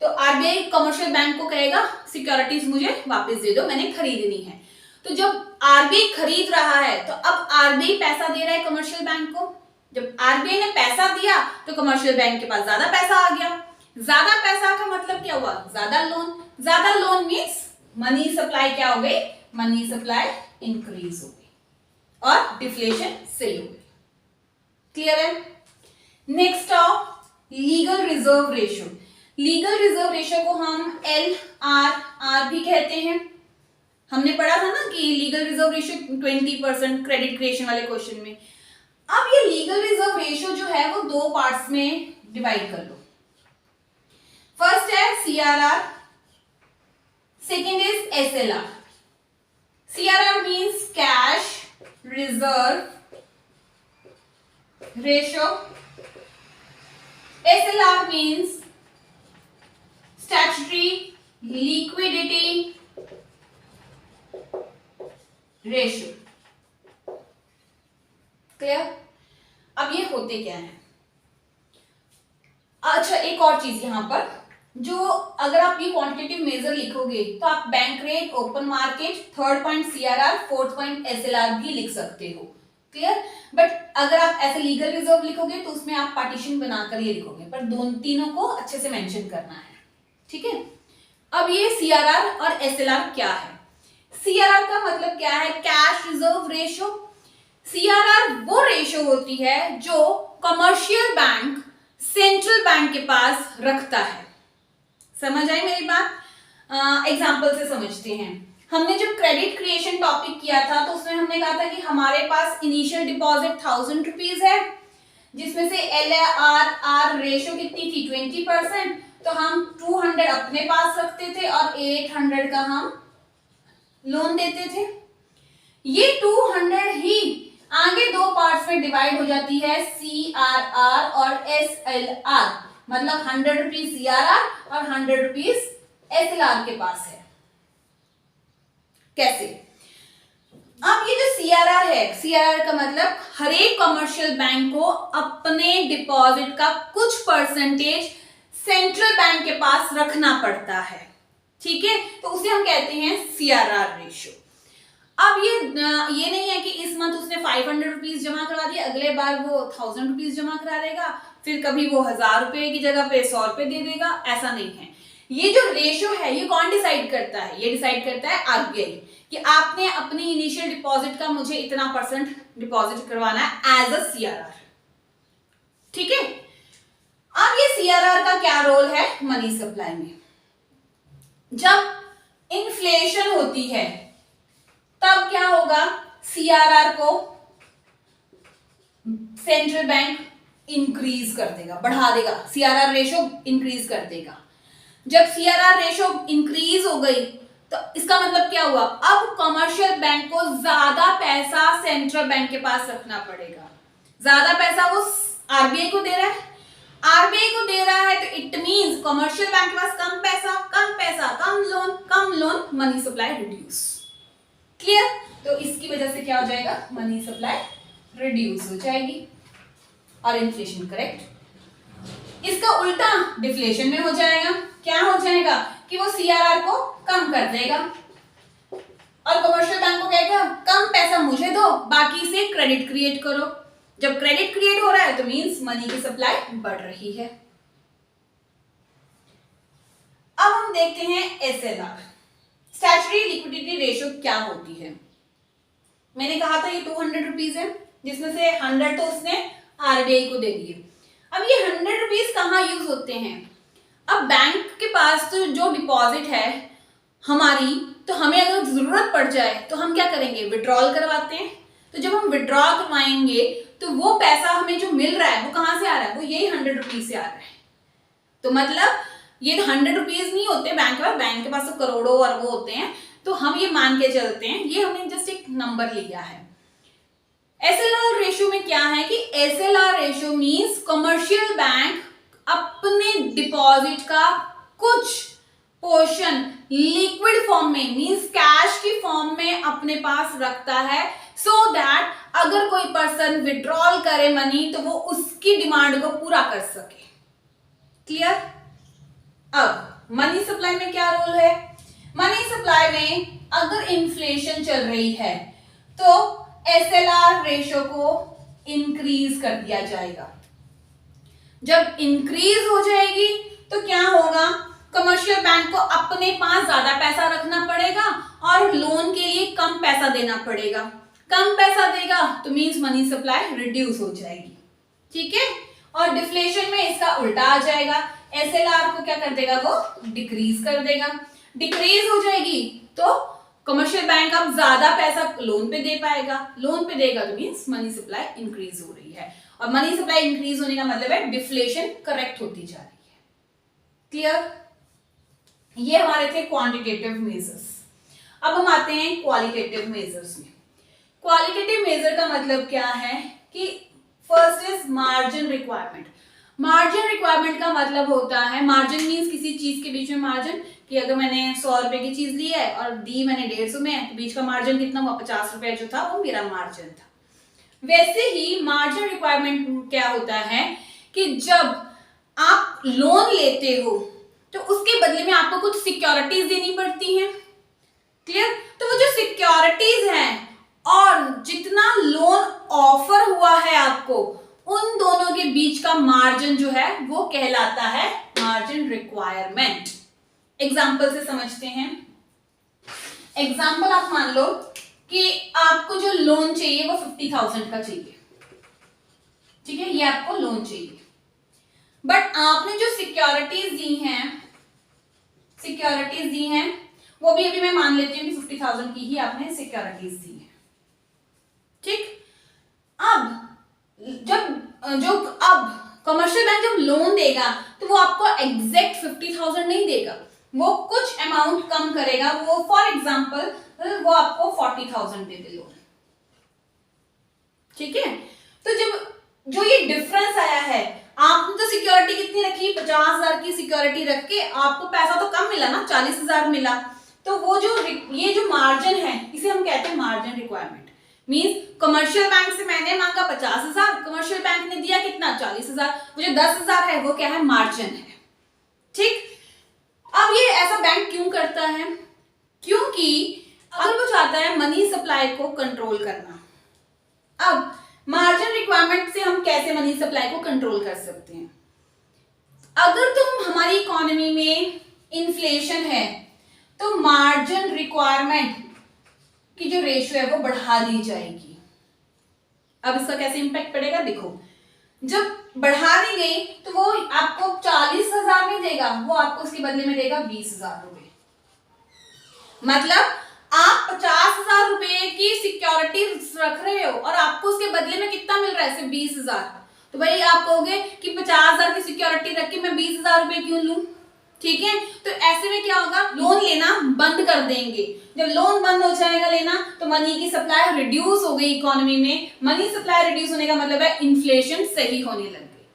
तो आरबीआई कमर्शियल बैंक को कहेगा सिक्योरिटीज मुझे वापस दे दो, मैंने खरीदनी है। तो जब आरबीआई खरीद रहा है तो अब आरबीआई पैसा दे रहा है कमर्शियल बैंक को। जब आरबीआई ने पैसा दिया तो कमर्शियल बैंक के पास ज्यादा पैसा आ गया। ज्यादा पैसा का मतलब क्या हुआ, ज्यादा लोन। ज्यादा लोन मीन्स मनी सप्लाई क्या हो गई, मनी सप्लाई इंक्रीज हो गई और डिफ्लेशन सही हो गई। क्लियर है? Next of legal reserve ratio. Legal reserve ratio को हम LRR भी कहते हैं। हमने पढ़ा था ना कि legal reserve ratio 20% credit creation वाले क्वेश्चन में। अब ये लीगल रिजर्व रेशियो जो है वो दो पार्ट्स में डिवाइड कर लो। फर्स्ट है CRR, second is SLR। CRR means cash reserve ratio, SLR means statutory liquidity ratio। Clear? अब ये होते क्या है? अच्छा, एक और चीज यहां पर, जो अगर आप ये क्वांटिटेटिव मेजर लिखोगे तो आप bank rate, open market, third point CRR, fourth point SLR भी लिख सकते हो। क्लियर? बट अगर आप ऐसे लीगल रिजर्व लिखोगे तो उसमें आप पार्टीशन बनाकर ये लिखोगे, पर दोनों तीनों को अच्छे से मेंशन करना है। ठीक है? अब ये CRR और SLR क्या है? CRR का मतलब क्या है? Cash reserve ratio. CRR वो रेशियो होती है जो कमर्शियल बैंक सेंट्रल बैंक के पास रखता है। समझ आई मेरी बात? एग्जाम्पल से समझते हैं। हमने जब क्रेडिट क्रिएशन टॉपिक किया था तो उसमें हमने कहा था कि हमारे पास इनिशियल डिपॉजिट 1000 रुपीज है, जिसमें से LRR रेशियो कितनी थी? 20%। तो हम 200 अपने पास रखते थे और 800 का हम लोन देते थे। ये 200 ही आगे दो पार्ट्स में डिवाइड हो जाती है, CRR और SLR। मतलब 100 रुपीज CRR और 100 रुपीज SLR के पास है। कैसे? अब ये जो CRR है, CRR का मतलब हर एक कमर्शियल बैंक को अपने डिपॉजिट का कुछ परसेंटेज सेंट्रल बैंक के पास रखना पड़ता है। ठीक है? तो उसे हम कहते हैं CRR रेशियो। अब ये नहीं है कि इस मंथ उसने 500 रुपीज जमा करा दिया, अगले बार वो 1000 रुपीज जमा करा देगा, फिर कभी वो 1000 रुपए की जगह पे 100 रुपए दे देगा, ऐसा नहीं है। ये जो रेशियो है ये कौन डिसाइड करता है? ये डिसाइड करता है RBI, कि आपने अपनी इनिशियल डिपॉजिट का मुझे इतना परसेंट डिपॉजिट करवाना है एज अ CRR। ठीक है? अब ये CRR का क्या रोल है मनी सप्लाई में? जब इन्फ्लेशन होती है तब क्या होगा? CRR को सेंट्रल बैंक इंक्रीज कर देगा, बढ़ा देगा, CRR रेशियो इंक्रीज कर देगा। जब CRR रेशियो इंक्रीज हो गई तो इसका मतलब क्या हुआ? अब कमर्शियल बैंक को ज्यादा पैसा सेंट्रल बैंक के पास रखना पड़ेगा। ज्यादा पैसा वो RBI को दे रहा है, RBI को दे रहा है तो इट मींस कमर्शियल बैंक के पास कम पैसा, कम loan, money supply reduce. Clear? तो इसकी वजह से क्या हो जाएगा? मनी सप्लाई रिड्यूस हो जाएगी और इन्फ्लेशन करेक्ट। इसका उल्टा डिफ्लेशन में हो जाएगा। क्या हो जाएगा? कि वो CRR को कम कर देगा और कमर्शियल बैंक को कहेगा कम पैसा मुझे दो, बाकी से क्रेडिट क्रिएट करो। जब क्रेडिट क्रिएट हो रहा है तो मींस मनी की सप्लाई बढ़ रही है। अब हम देखते हैं SLR, स्टैट्यूटरी लिक्विडिटी रेशियो क्या होती है। मैंने कहा था ये 200 रुपीज है, जिसमें से 100 तो उसने RBI को दे दिए। अब ये 100 रुपीज कहाँ यूज होते हैं? अब बैंक के पास तो जो डिपॉजिट है हमारी, तो हमें अगर जरूरत पड़ जाए तो हम क्या करेंगे? विड्रॉल करवाते हैं। तो जब हम विड्रॉ करवाएंगे तो वो पैसा हमें जो मिल रहा है वो कहाँ से आ रहा है? वो यही 100 रुपीज से आ रहा है। तो मतलब ये 100 रुपीज नहीं होते बैंक के पास तो करोड़ों और वो होते हैं। तो हम ये मान के चलते हैं, ये हमने जस्ट एक नंबर लिया है। SLR रेशियो में क्या है कि SLR ratio means commercial bank अपने डिपॉजिट का कुछ पोर्शन लिक्विड फॉर्म में मींस कैश की फॉर्म में अपने पास रखता है, सो दैट अगर कोई पर्सन विड्रॉल करे मनी तो वो उसकी डिमांड को पूरा कर सके। क्लियर? अब मनी सप्लाई में क्या रोल है? मनी सप्लाई में अगर इन्फ्लेशन चल रही है तो SLR रेशियो को इंक्रीज कर दिया जाएगा। जब इंक्रीज हो जाएगी तो क्या होगा? कमर्शियल बैंक को अपने पास ज्यादा पैसा रखना पड़ेगा और लोन के लिए कम पैसा देना पड़ेगा। कम पैसा देगा तो मींस मनी सप्लाई रिड्यूस हो जाएगी। ठीक है? और डिफ्लेशन में इसका उल्टा आ जाएगा SLR को क्या कर देगा, वो डिक्रीज कर देगा। डिक्रीज हो जाएगी तो कमर्शियल बैंक अब ज्यादा पैसा लोन पे दे पाएगा, लोन पे देगा तो मींस मनी सप्लाई इंक्रीज हो रही है, और मनी सप्लाई इंक्रीज होने का मतलब है डिफ्लेशन करेक्ट होती जा रही है। क्लियर? ये हमारे थे क्वांटिटेटिव मेजर्स। अब हम आते हैं क्वालिटेटिव मेजर्स में। क्वालिटेटिव मेजर का मतलब क्या है कि first is margin requirement. Margin requirement का मतलब होता है, मार्जिन मींस किसी चीज के बीच में मार्जिन, कि अगर मैंने 100 रुपए की चीज ली है और दी मैंने 150 में, तो बीच का मार्जिन कितना हुआ, 50 रुपए जो था वो मेरा मार्जिन था। वैसे ही मार्जिन रिक्वायरमेंट क्या होता है कि जब आप लोन लेते हो तो उसके बदले में आपको कुछ सिक्योरिटीज देनी पड़ती हैं। क्लियर? तो वो जो सिक्योरिटीज हैं और जितना लोन ऑफर हुआ है आपको, उन दोनों के बीच का मार्जिन जो है वो कहलाता है मार्जिन रिक्वायरमेंट। एग्जाम्पल से समझते हैं। एग्जाम्पल आप मान लो कि आपको जो लोन चाहिए वो 50,000 का चाहिए, ठीक है, ये आपको लोन चाहिए, बट आपने जो सिक्योरिटीज दी हैं वो भी अभी मैं मान लेती हूँ कि 50,000 की ही आपने सिक्योरिटीज दी है। ठीक? अब कमर्शियल बैंक जब लोन देगा तो वो आपको एग्जैक्ट 50,000 नहीं देगा, वो कुछ अमाउंट कम करेगा। वो फॉर एग्जांपल वो आपको 40,000 दे दे लोन। ठीक है? तो जब जो ये डिफरेंस आया है, आपने तो सिक्योरिटी कितनी रखी, 50,000 की सिक्योरिटी रख के आपको पैसा तो कम मिला ना, 40,000 मिला, तो वो ये जो मार्जिन है इसे हम कहते हैं margin requirement. Means commercial bank से मैंने मांगा 50,000, कमर्शियल बैंक ने दिया कितना, 40,000, वो जो 10,000 है वो क्या है, मार्जिन है। ठीक? अब ये ऐसा बैंक क्यों करता है? क्योंकि अगर वो चाहता है मनी सप्लाई को कंट्रोल करना। अब मार्जिन रिक्वायरमेंट से हम कैसे मनी सप्लाई को कंट्रोल कर सकते हैं? अगर तुम हमारी इकोनॉमी में इन्फ्लेशन है तो मार्जिन रिक्वायरमेंट की जो रेशियो है वो बढ़ा दी जाएगी। अब इसका कैसे इंपैक्ट पड़ेगा, देखो, जब बढ़ा दी गई तो वो आपको 40,000 नहीं देगा, वो आपको उसके बदले में देगा 20,000 रुपए। मतलब आप 50,000 रुपए की सिक्योरिटी रख रहे हो और आपको उसके बदले में कितना मिल रहा है, सिर्फ 20,000। तो भाई आप कहोगे कि 50,000 की सिक्योरिटी रख के मैं 20,000 रुपए क्यों लूं? ठीक है, तो ऐसे में क्या होगा, लोन लेना बंद कर देंगे। जब लोन बंद हो जाएगा लेना तो मनी की सप्लाई रिड्यूस हो गई इकोनॉमी में। मनी सप्लाई रिड्यूस होने का मतलब है इन्फ्लेशन सही होने लग गई।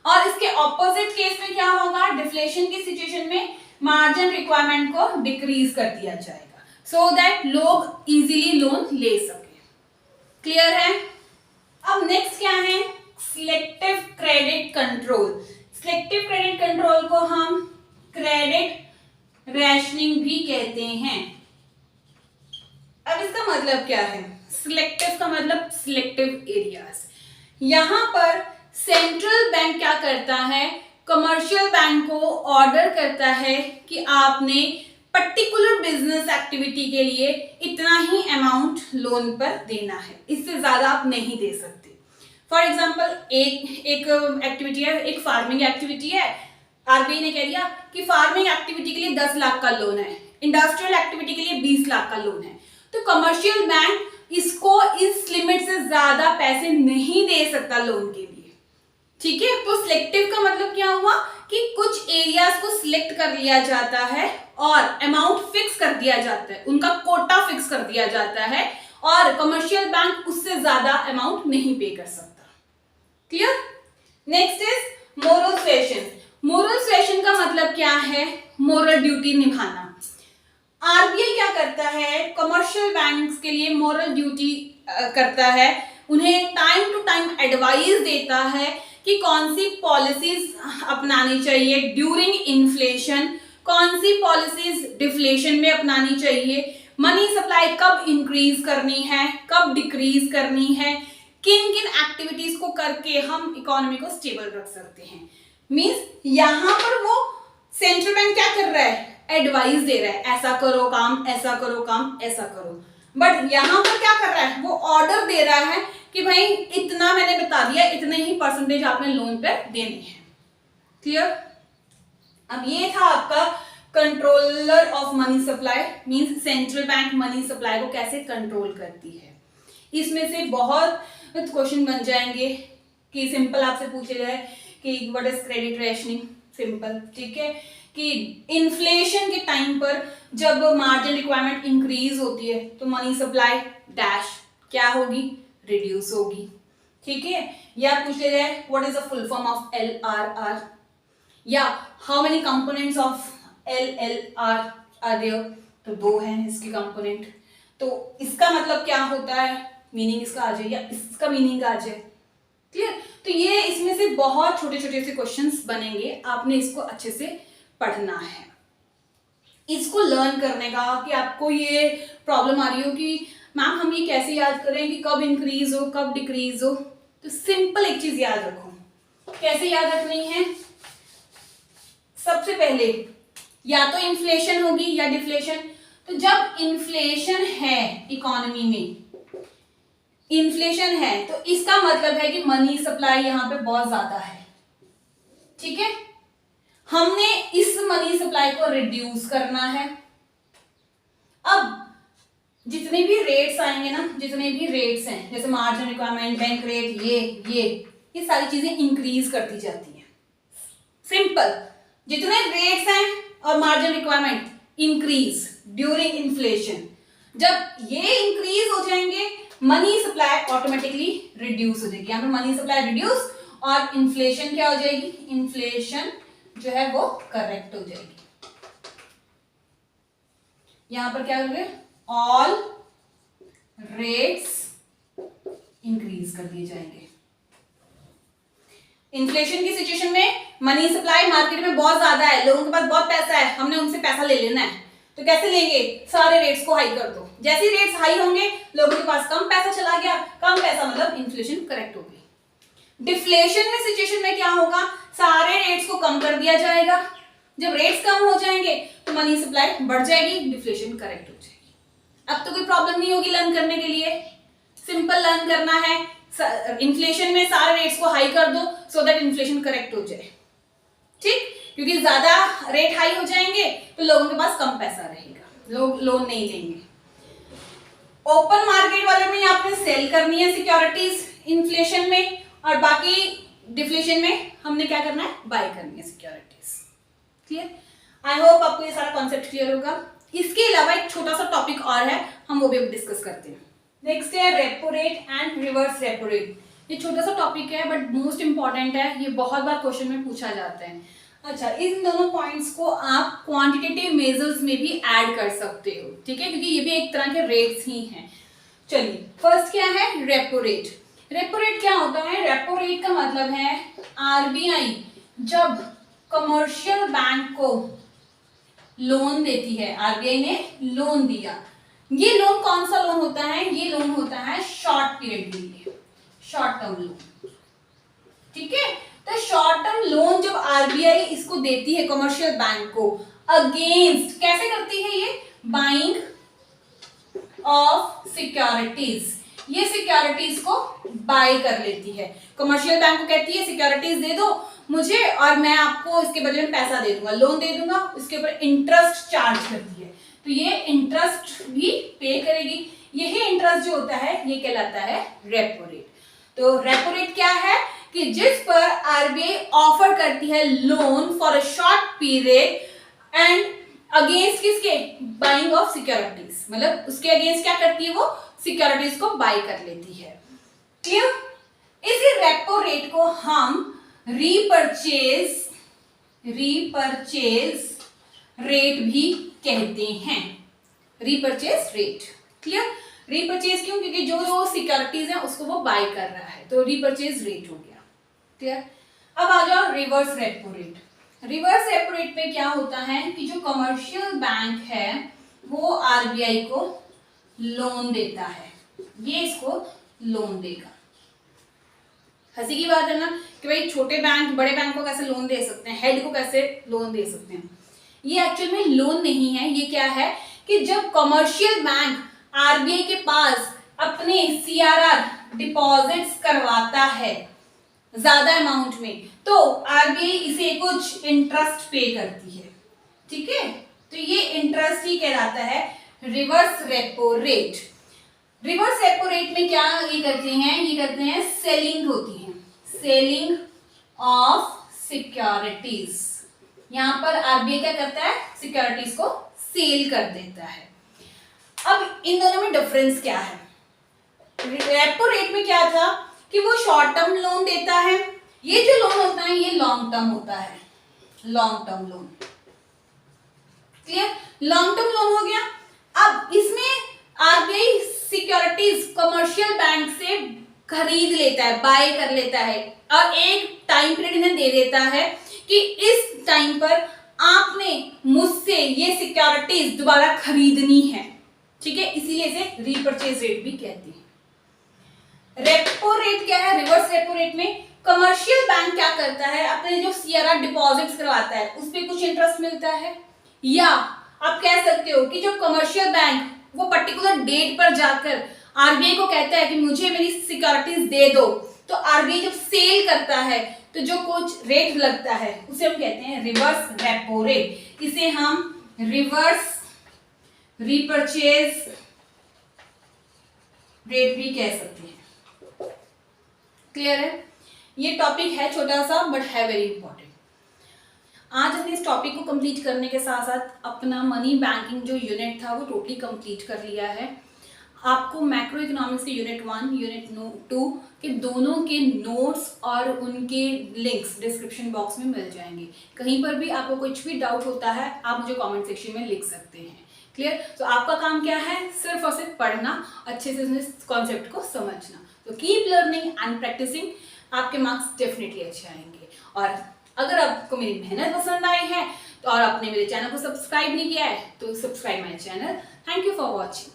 और इसके ऑपोजिट केस में क्या होगा, डिफ्लेशन की सिचुएशन में मार्जिन रिक्वायरमेंट को डिक्रीज कर दिया जाएगा, सो दैट लोग इजीली लोन ले सके। क्लियर है? अब नेक्स्ट क्या है, selective credit control. Selective credit control को हम क्रेडिट रैशनिंग भी कहते हैं। अब इसका मतलब क्या है, सिलेक्टिव का मतलब सिलेक्टिव एरियाज। यहां पर सेंट्रल बैंक क्या करता है, कमर्शियल बैंक को ऑर्डर करता है कि आपने पर्टिकुलर बिजनेस एक्टिविटी के लिए इतना ही अमाउंट लोन पर देना है, इससे ज्यादा आप नहीं दे सकते। फॉर एग्जाम्पल एक एक्टिविटी है, एक फार्मिंग एक्टिविटी है, आरबीआई ने कह दिया कि फार्मिंग एक्टिविटी के लिए 10 लाख का लोन है, इंडस्ट्रियल एक्टिविटी के लिए 20 लाख का लोन है, तो कमर्शियल बैंक इसको इस लिमिट से ज्यादा पैसे नहीं दे सकता लोन के लिए। ठीक है, तो सिलेक्टिव का मतलब क्या हुआ कि कुछ एरियाज को सिलेक्ट कर लिया जाता है और अमाउंट फिक्स कर दिया जाता है, उनका कोटा फिक्स कर दिया जाता है और कमर्शियल बैंक उससे ज्यादा अमाउंट नहीं पे कर सकता। Clear? Next is moral suasion. Moral suasion का मतलब क्या है, मोरल ड्यूटी निभाना। आरबीआई क्या करता है, कमर्शियल बैंक्स के लिए मोरल ड्यूटी करता है, उन्हें टाइम टू टाइम एडवाइस देता है कि कौन सी पॉलिसीज अपनानी चाहिए ड्यूरिंग इन्फ्लेशन, कौन सी पॉलिसीज डिफ्लेशन में अपनानी चाहिए, मनी सप्लाई कब इंक्रीज करनी है, कब डिक्रीज करनी है, किन किन एक्टिविटीज को करके हम इकोनॉमी को स्टेबल रख सकते हैं। मींस यहां पर वो सेंट्रल बैंक क्या कर रहा है, एडवाइस दे रहा है, ऐसा करो काम, ऐसा करो काम, ऐसा करो, बट यहां पर क्या कर रहा है, वो ऑर्डर दे रहा है कि भाई इतना मैंने बता दिया, इतने ही परसेंटेज आपने लोन पे देने हैं। क्लियर? अब ये था आपका controller of money supply, means central bank money supply को कैसे कंट्रोल करती है। इसमें से बहुत क्वेश्चन बन जाएंगे कि सिंपल आपसे पूछे जाए कि what is credit rationing, simple, ठीक है, कि इन्फ्लेशन के टाइम पर जब मार्जिन रिक्वायरमेंट इंक्रीज होती है तो मनी सप्लाई डैश क्या होगी, रिड्यूस होगी, ठीक है। या पूछ लिया जाए what is the full form of LRR, या how many components of LLR are there, तो 2 हैं इसके कंपोनेंट, तो इसका मतलब क्या होता है, मीनिंग इसका आ जाए या इसका मीनिंग आ जाए, क्लियर। तो ये इसमें से बहुत छोटे छोटे से क्वेश्चंस बनेंगे, आपने इसको अच्छे से पढ़ना है। इसको लर्न करने का कि आपको ये प्रॉब्लम आ रही हो कि मैम हम ये कैसे याद करें कि कब इंक्रीज हो कब डिक्रीज हो, तो सिंपल एक चीज याद रखो। कैसे याद रखनी है, सबसे पहले या तो इन्फ्लेशन होगी या डिफ्लेशन। तो जब इन्फ्लेशन है इकोनॉमी में, इन्फ्लेशन है तो इसका मतलब है कि मनी सप्लाई यहां पे बहुत ज्यादा है, ठीक है। हमने इस मनी सप्लाई को रिड्यूस करना है। अब जितने भी रेट्स आएंगे ना, जितने भी रेट्स हैं जैसे मार्जिन रिक्वायरमेंट, बैंक रेट, ये सारी चीजें इंक्रीज करती जाती हैं। सिंपल, जितने रेट्स हैं और margin requirement increase during inflation, जब ये इंक्रीज हो जाएंगे मनी सप्लाई ऑटोमेटिकली रिड्यूस हो जाएगी। यहां पर मनी सप्लाई रिड्यूस और इन्फ्लेशन क्या हो जाएगी, इन्फ्लेशन जो है वो करेक्ट हो जाएगी। यहां पर क्या करोगे, ऑल रेट्स इंक्रीज कर दिए जाएंगे। इन्फ्लेशन की सिचुएशन में मनी सप्लाई मार्केट में बहुत ज्यादा है, लोगों के पास बहुत पैसा है, हमने उनसे पैसा ले लेना है, तो कैसे लेंगे, सारे रेट्स को हाई कर दो। जैसे ही रेट्स हाई होंगे लोगों के पास कम पैसा चला गया, कम पैसा मतलब इन्फ्लेशन करेक्ट हो गई। डिफ्लेशन में सिचुएशन में क्या होगा, सारे रेट्स को कम कर दिया जाएगा। जब रेट्स कम हो जाएंगे तो मनी सप्लाई बढ़ जाएगी, डिफ्लेशन करेक्ट हो जाएगी। अब तो कोई प्रॉब्लम नहीं होगी लर्न करने के लिए, सिंपल लर्न करना है। इन्फ्लेशन में सारे रेट्स को हाई कर दो सो दैट इन्फ्लेशन करेक्ट हो जाए, ठीक, क्योंकि ज्यादा रेट हाई हो जाएंगे तो लोगों के पास कम पैसा रहेगा, लोग लोन नहीं लेंगे। ओपन मार्केट वाले में आपने सेल करनी है सिक्योरिटीज इन्फ्लेशन में, और बाकी डिफ्लेशन में हमने क्या करना है, बाय करनी है सिक्योरिटीज, क्लियर। आई होप आपको ये सारा कॉन्सेप्ट क्लियर होगा। इसके अलावा एक छोटा सा टॉपिक और है, हम वो भी डिस्कस करते हैं। नेक्स्ट है repo rate and reverse repo rate. ये छोटा सा टॉपिक है बट मोस्ट इंपॉर्टेंट है, ये बहुत बार क्वेश्चन में पूछा जाता है। अच्छा, इन दोनों पॉइंट्स को आप क्वांटिटेटिव मेजर्स में भी ऐड कर सकते हो, ठीक है, क्योंकि ये भी एक तरह के रेट्स ही हैं। चलिए, फर्स्ट क्या है, रेपो रेट। रेपो रेट क्या होता है, रेपो रेट का मतलब है आरबीआई जब कमर्शियल बैंक को लोन देती है, आरबीआई ने लोन दिया, ये लोन कौन सा लोन होता है, ये लोन होता है शॉर्ट पीरियड के लिए, शॉर्ट टर्म लोन, ठीक है। तो शॉर्ट टर्म लोन जब आरबीआई इसको देती है कमर्शियल बैंक को, अगेंस्ट कैसे करती है ये, बाइंग ऑफ सिक्योरिटीज, ये सिक्योरिटीज को बाय कर लेती है। कमर्शियल बैंक को कहती है सिक्योरिटीज दे दो मुझे और मैं आपको इसके बदले में पैसा दे दूंगा, लोन दे दूंगा, उसके ऊपर इंटरेस्ट चार्ज करती है, तो ये इंटरेस्ट भी पे करेगी। यही इंटरेस्ट जो होता है ये कहलाता है रेपो रेट। तो रेपो रेट क्या है कि जिस पर आरबीआई ऑफर करती है loan for a short period and against किसके, बाइंग ऑफ सिक्योरिटीज, मतलब उसके अगेंस्ट क्या करती है, वो सिक्योरिटीज को बाय कर लेती है, क्लियर। इसी रेपो रेट को हम रीपरचेज रेट भी कहते हैं, रीपरचेज रेट, क्लियर। रीपरचेज क्यों, क्योंकि जो सिक्योरिटीज है उसको वो बाय कर रहा है, तो रीपरचेज रेट हो गया, क्लियर। अब आ जाओ reverse repo rate. Reverse repo rate पे क्या होता है कि जो कमर्शियल बैंक है वो आरबीआई को लोन देता है, ये इसको लोन देगा। हंसी की बात है ना कि भाई छोटे बैंक बड़े बैंक को कैसे लोन दे सकते हैं, हेड को कैसे लोन दे सकते हैं। ये एक्चुअल में लोन नहीं है, ये क्या है कि जब कमर्शियल बैंक आरबीआई के पास अपने सीआरआर डिपॉजिट्स करवाता है ज्यादा अमाउंट में, तो आरबीआई इसे कुछ इंटरेस्ट पे करती है, ठीक है। तो ये इंटरेस्ट ही कहलाता है reverse repo rate. Reverse repo rate में क्या ये करते हैं सेलिंग होती है, सेलिंग ऑफ सिक्योरिटीज। यहां पर आरबीआई क्या करता है, सिक्योरिटीज को सेल कर देता है। अब इन दोनों में डिफरेंस क्या है? रेपो रेट में क्या था कि वो शॉर्ट टर्म लोन देता है, ये जो लोन होता है ये लॉन्ग टर्म होता है, long term loan. Clear? Long term loan हो गया। अब इसमें आरबीआई सिक्योरिटीज कमर्शियल बैंक से खरीद लेता है, बाय कर लेता है, और एक टाइम पीरियड इन्हें दे देता है कि इस टाइम पर आपने मुझसे ये सिक्योरिटीज दोबारा खरीदनी है, ठीक है। इसीलिए इसे रीपर्चेज रेट भी कहते हैं। रेपो रेट क्या है? रिवर्स रेपो रेट में कमर्शियल बैंक क्या करता है, अपने जो सीआरआर डिपॉजिट्स करवाता है उस पर कुछ इंटरेस्ट मिलता है, या आप कह सकते हो कि जो कमर्शियल बैंक वो पर्टिकुलर डेट पर जाकर आरबीआई को कहता है कि मुझे मेरी सिक्योरिटीज दे दो, तो आरबीआई जब सेल करता है तो जो कुछ रेट लगता है उसे हम कहते हैं रिवर्स रेपो रेट। इसे हम रिवर्स रीपर्चेज रेट भी कह सकते हैं। क्लियर है? ये टॉपिक है छोटा सा बट है वेरी इंपॉर्टेंट। आज हमने इस टॉपिक को कंप्लीट करने के साथ साथ अपना मनी बैंकिंग जो यूनिट था वो टोटली कंप्लीट कर लिया है। आपको मैक्रो इकोनॉमिक्स के यूनिट 1 यूनिट 2 के दोनों के नोट्स और उनके लिंक्स डिस्क्रिप्शन बॉक्स में मिल जाएंगे। कहीं पर भी आपको कुछ भी डाउट होता है आप मुझे कमेंट सेक्शन में लिख सकते हैं। क्लियर? तो आपका काम क्या है? सिर्फ और सिर्फ पढ़ना, अच्छे से इस कॉन्सेप्ट को समझना। तो कीप लर्निंग एंड प्रैक्टिसिंग, आपके मार्क्स डेफिनेटली अच्छे आएंगे। और अगर आपको मेरी मेहनत पसंद आई है और आपने मेरे चैनल को सब्सक्राइब नहीं किया है तो subscribe my channel. Thank you for watching.